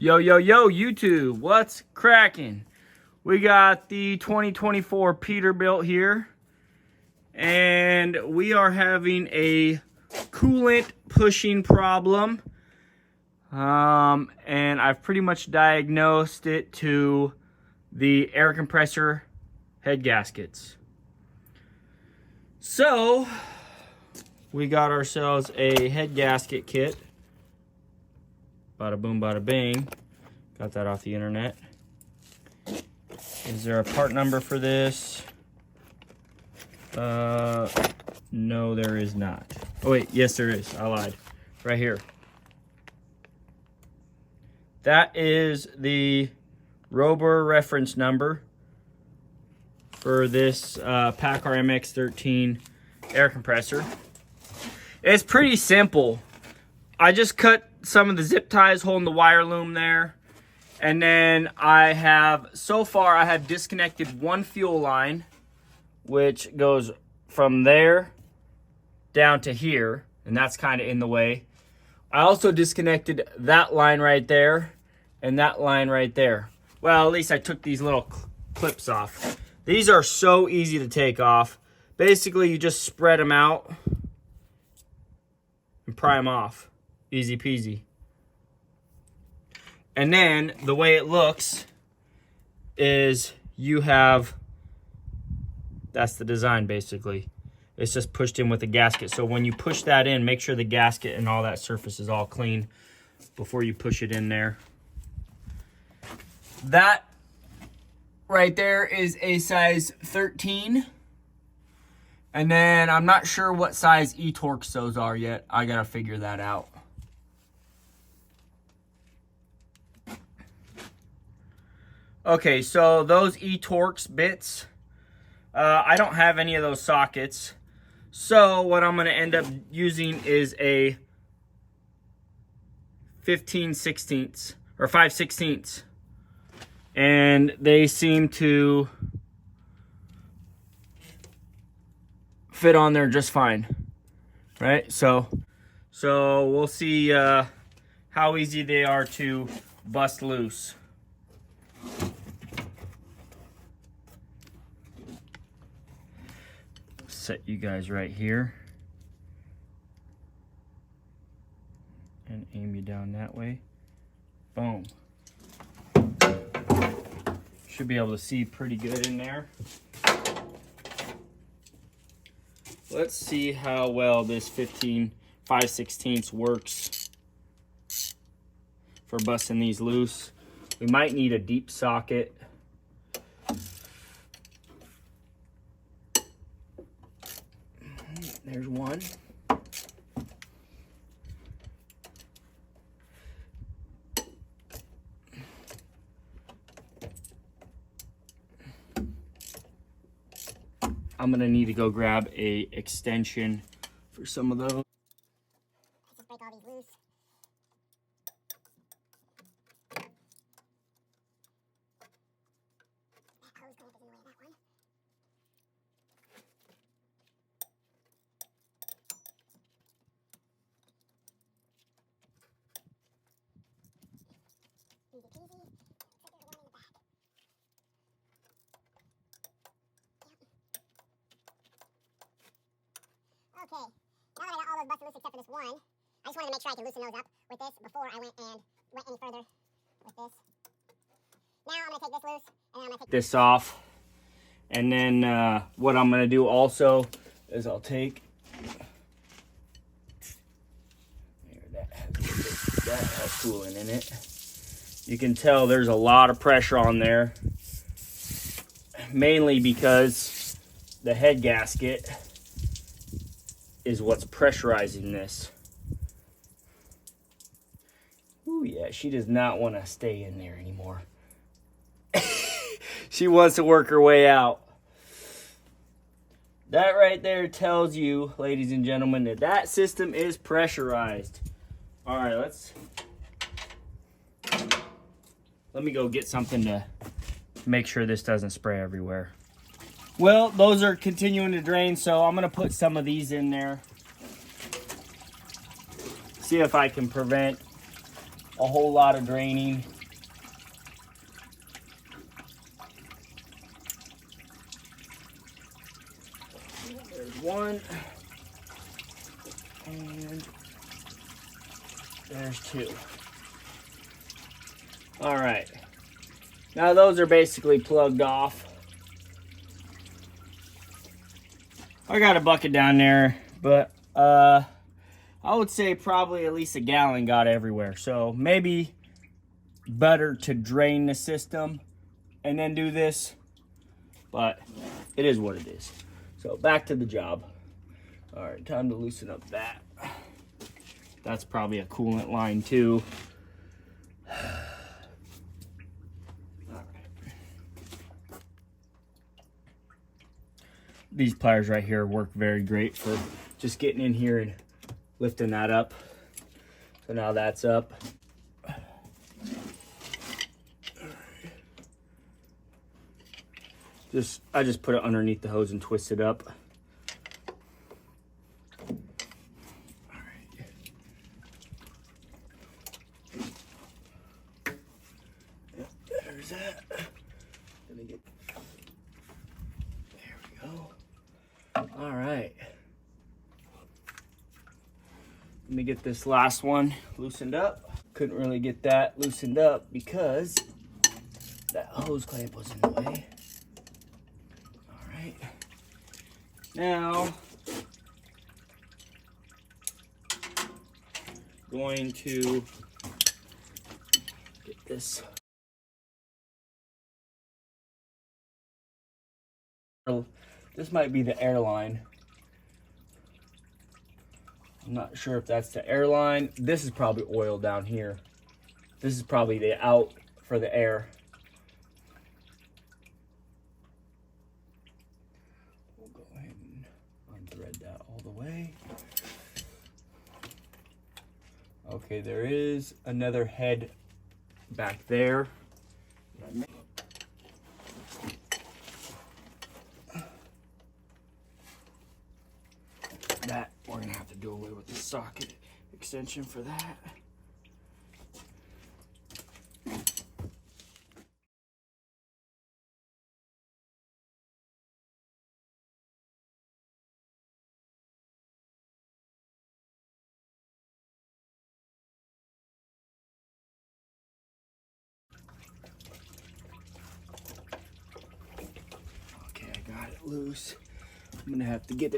Yo, yo, yo, YouTube, what's cracking? We got the 2024 Peterbilt here, and we are having a coolant pushing problem. And I've pretty much diagnosed it to the air compressor head gaskets. So, we got ourselves a head gasket kit. Bada boom, bada bing. Got that off the internet. Is there a part number for this? No, there is not. Oh wait, yes there is. I lied. Right here. That is the Rober reference number for this Paccar Mx 13 air compressor. It's pretty simple. I just cut some of the zip ties holding the wire loom there. And then I have disconnected one fuel line, which goes from there down to here. And that's kind of in the way. I also disconnected that line right there and that line right there. Well, at least I took these little clips off. These are so easy to take off. Basically, you just spread them out and pry them off. Easy peasy. And then the way it looks is you have, that's the design basically. It's just pushed in with a gasket. So when you push that in, make sure the gasket and all that surface is all clean before you push it in there. That right there is a size 13. And then I'm not sure what size e-Torx those are yet. I gotta figure that out. Okay, so those e-Torx bits, I don't have any of those sockets. So what I'm going to end up using is a 15/16 or 5/16. And they seem to fit on there just fine. Right? So we'll see how easy they are to bust loose. Set you guys right here and aim you down that way. Boom. Should be able to see pretty good in there. Let's see how well this 5/16 works for busting these loose. We might need a deep socket. There's one. I'm gonna need to go grab a extension for some of those. Let's just break all these loose. Easy peasy. Looks like there's one in the back. Yep. Okay, now that I got all those busted loose except for this one, I just wanted to make sure I could loosen those up with this before I went any further with this. Now I'm going to take this loose, and then I'm going to take this off. And then what I'm going to do also is I'll take, that has coolant in it. You can tell there's a lot of pressure on there, mainly because the head gasket is what's pressurizing this. Ooh, yeah, she does not want to stay in there anymore. She wants to work her way out. That right there tells you, ladies and gentlemen, that that system is pressurized. All right, let me go get something to make sure this doesn't spray everywhere. Well, those are continuing to drain, so I'm going to put some of these in there. See if I can prevent a whole lot of draining. one. And there's two. All right. Now those are basically plugged off. I got a bucket down there, but I would say probably at least a gallon got everywhere. So maybe better to drain the system and then do this, but it is what it is. So back to the job. All right, time to loosen up that. That's probably a coolant line too. These pliers right here work very great for just getting in here and lifting that up. So now that's up. I just put it underneath the hose and twist it up. All right. Yep, there's that. Let me get. There we go. All right. Let me get this last one loosened up. Couldn't really get that loosened up because that hose clamp was in the way. All right. Now, going to get this. This might be the airline. I'm not sure if that's the airline. This is probably oil down here. This is probably the out for the air. We'll go ahead and unthread that all the way. Okay, there is another head back there. That we're gonna have to do away with the socket extension for that. Okay, I got it loose. I'm gonna have to get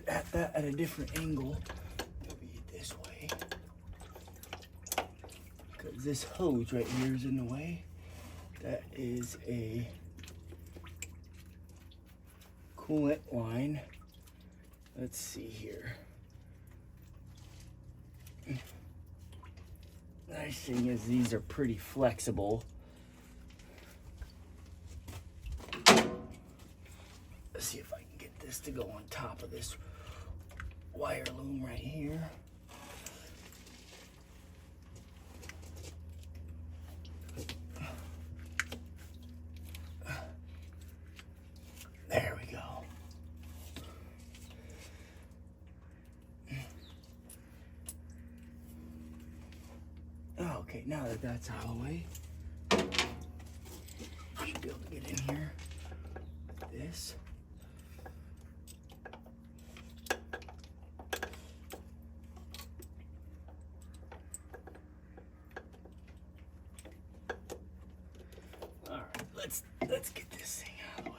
at that at a different angle. Maybe this way. Because this hose right here is in the way. That is a coolant line. Let's see here. Nice thing is these are pretty flexible. Let's see if I can get this to go on top of this wire loom right here. There we go. Okay, now that that's out of the way, I should be able to get in here with this. All right, let's get this thing out of the way.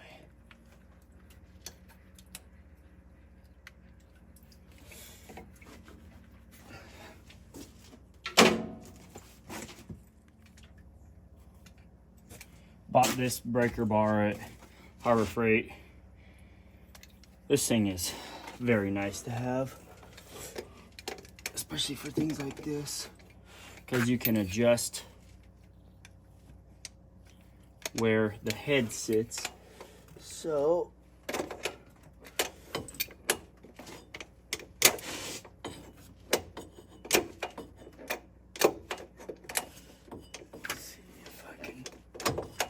Bought this breaker bar at Harbor Freight. This thing is very nice to have, especially for things like this, because you can adjust where the head sits. So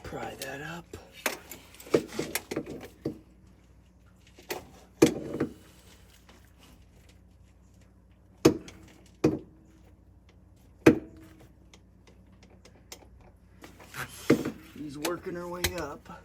pry that up. She's working her way up.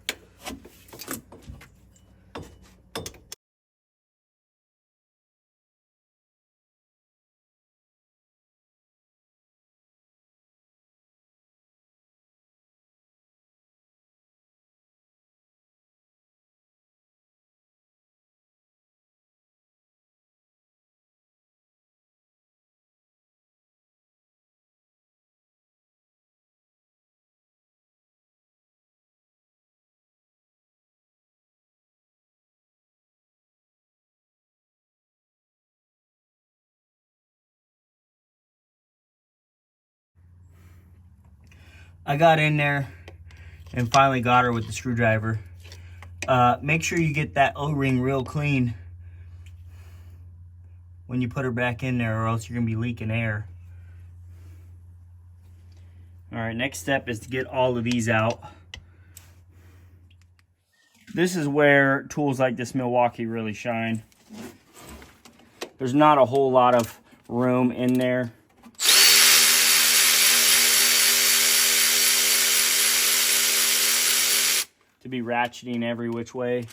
I got in there and finally got her with the screwdriver. Make sure you get that O-ring real clean when you put her back in there, or else you're gonna be leaking air. All right, next step is to get all of these out. This is where tools like this Milwaukee really shine. There's not a whole lot of room in there. To be ratcheting every which way.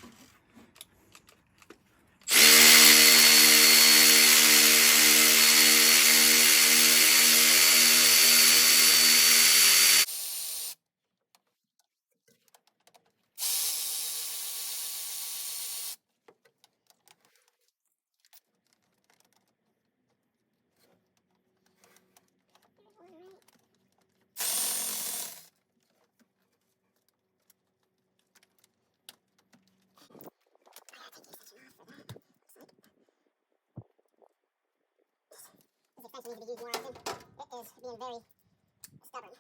Needs to be used more often. It is being very stubborn.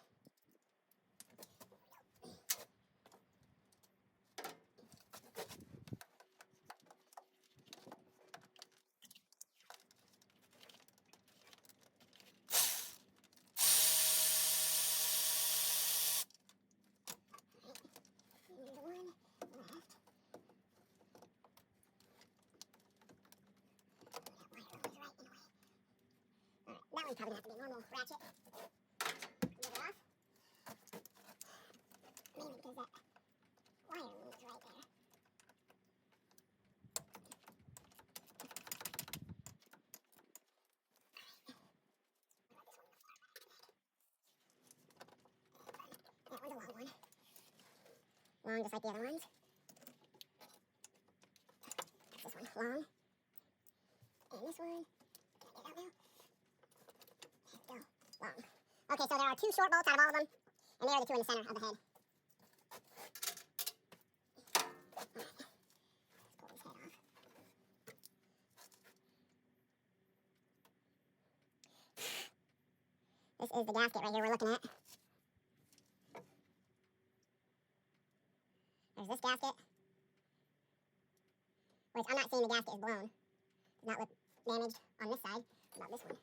That one's probably going to have to be a normal ratchet. Move it off. Mainly because that wire is right there. That one's a long one. Long just like the other ones. This one, long. And this one, can I get it out now? Still long. Okay, so there are 2 short bolts out of all of them, and they are the 2 in the center of the head. Let's pull this head off. This is the gasket right here we're looking at. There's this gasket, which I'm not seeing the gasket is blown. Does not look damaged on this side. What about this one?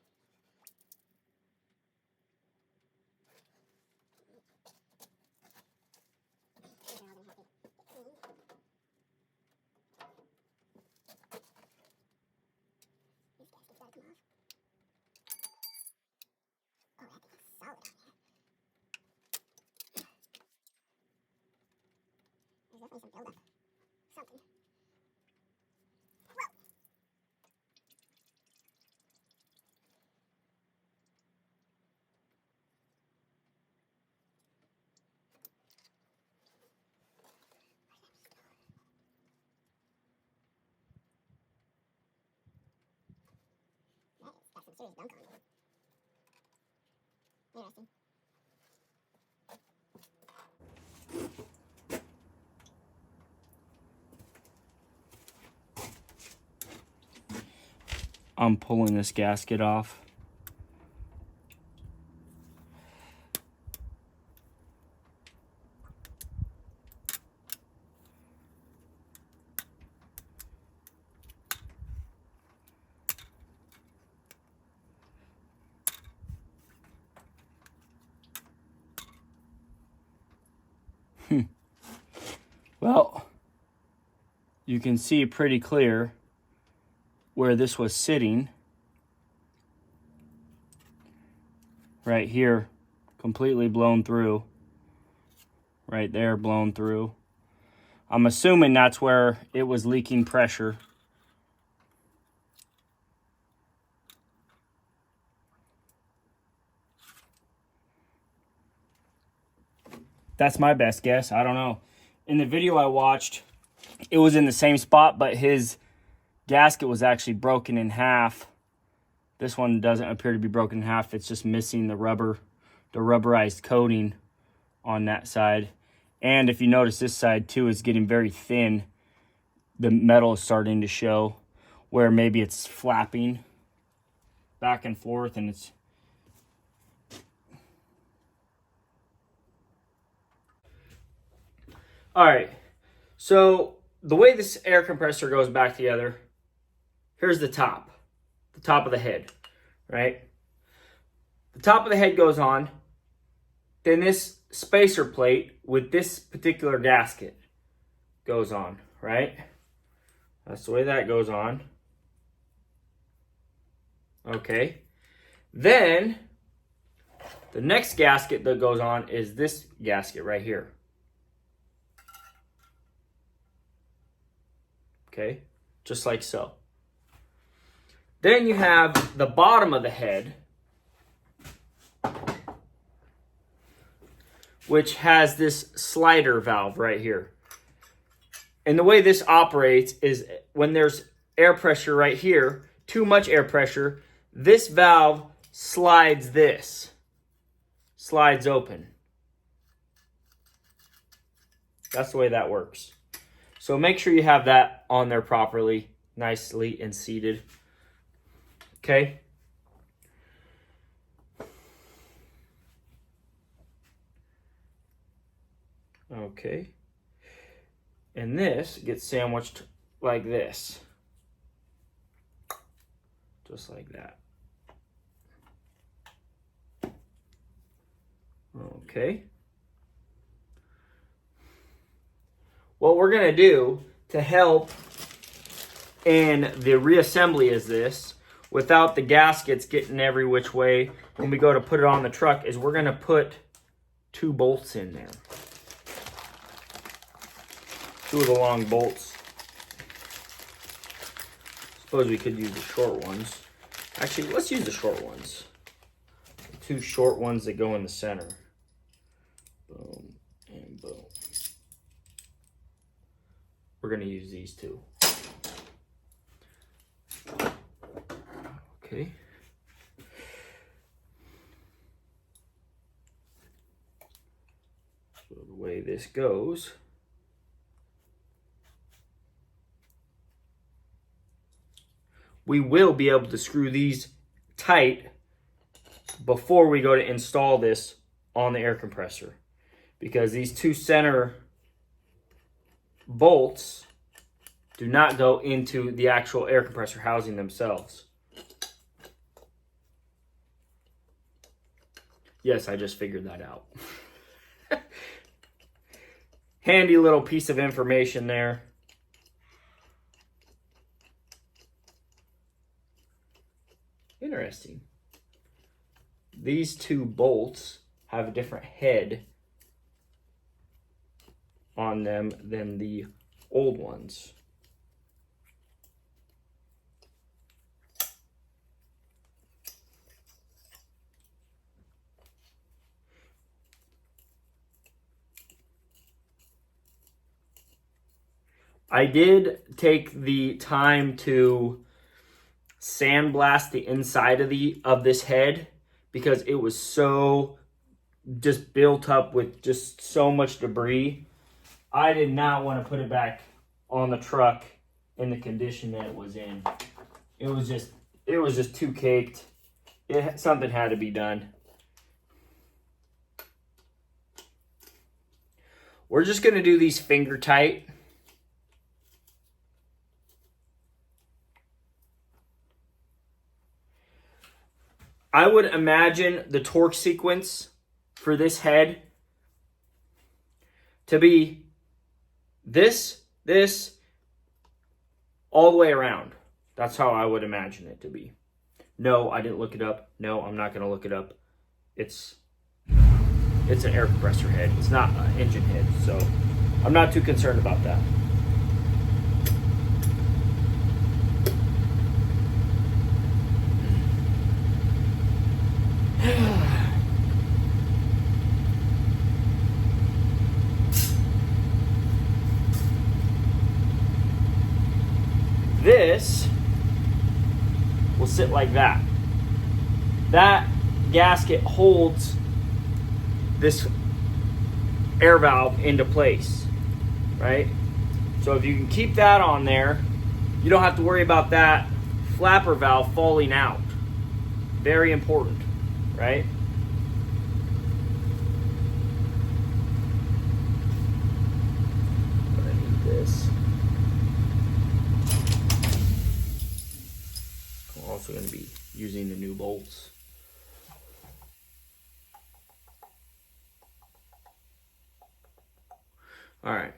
These are all going to have to get cleaned. This gasket's got to come off. Oh, that thing is solid on there. There's definitely some buildup. Something. Whoa! That's got some serious gunk on it. Interesting. I'm pulling this gasket off. Well, you can see pretty clear where this was sitting. Right here, completely blown through. Right there, blown through. I'm assuming that's where it was leaking pressure. That's my best guess. I don't know. In the video I watched, it was in the same spot, but his gasket was actually broken in half. This one doesn't appear to be broken in half. It's just missing the rubberized coating on that side. And if you notice, this side too is getting very thin. The metal is starting to show where maybe it's flapping back and forth, and it's All right, so the way this air compressor goes back together, here's the top of the head, right? The top of the head goes on, then this spacer plate with this particular gasket goes on, right? That's the way that goes on. Okay. Then the next gasket that goes on is this gasket right here. Okay, just like so. Then you have the bottom of the head, which has this slider valve right here. And the way this operates is when there's air pressure right here, too much air pressure, this valve slides open. That's the way that works. So make sure you have that on there properly, nicely and seated. Okay. Okay. And this gets sandwiched like this. Just like that. Okay. What we're going to do to help in the reassembly is this, without the gaskets getting every which way when we go to put it on the truck, is we're going to put 2 bolts in there. 2 of the long bolts. Suppose we could use the short ones. Actually, let's use the short ones. 2 short ones that go in the center. Boom and boom. We're going to use these 2. Okay. So the way this goes, we will be able to screw these tight before we go to install this on the air compressor, because these 2 center bolts do not go into the actual air compressor housing themselves. Yes, I just figured that out. Handy little piece of information there. Interesting. These 2 bolts have a different head on them than the old ones. I did take the time to sandblast the inside of this head because it was so just built up with just so much debris. I did not want to put it back on the truck in the condition that it was in. It was just too caked. Something had to be done. We're just going to do these finger tight. I would imagine the torque sequence for this head to be this, all the way around. That's how I would imagine it to be. No, I didn't look it up. No, I'm not going to look it up. It's an air compressor head. It's not an engine head, so I'm not too concerned about that. This will sit like that. That gasket holds this air valve into place, right? So if you can keep that on there, you don't have to worry about that flapper valve falling out. Very important, right? bolts. All right.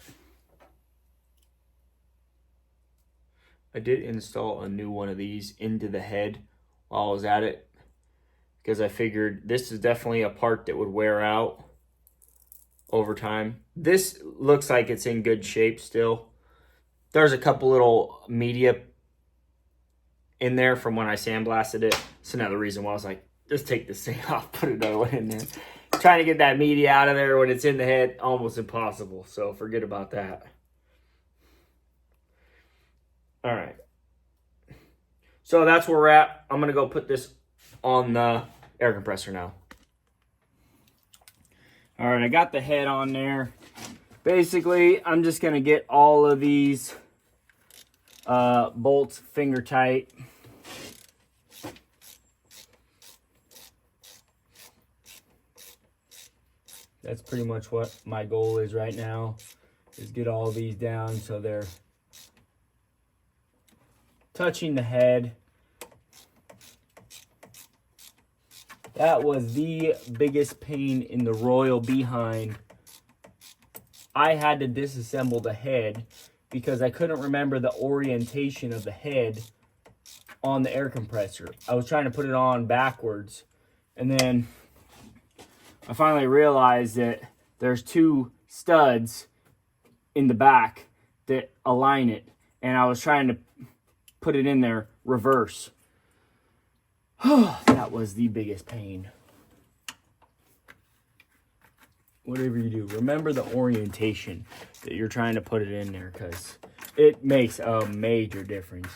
I did install a new one of these into the head while I was at it, because I figured this is definitely a part that would wear out over time. This looks like it's in good shape still. There's a couple little media in there from when I sandblasted it. It's another reason why I was like, just take this thing off, put another one in there. Trying to get that media out of there when it's in the head, almost impossible. So forget about that. All right. So that's where we're at. I'm going to go put this on the air compressor now. All right, I got the head on there. Basically, I'm just going to get all of these bolts finger tight. That's pretty much what my goal is right now, is get all these down so they're touching the head. That was the biggest pain in the royal behind. I had to disassemble the head because I couldn't remember the orientation of the head on the air compressor. I was trying to put it on backwards, and then I finally realized that there's two studs in the back that align it, and I was trying to put it in there reverse. That was the biggest pain. Whatever you do, remember the orientation that you're trying to put it in there, because it makes a major difference.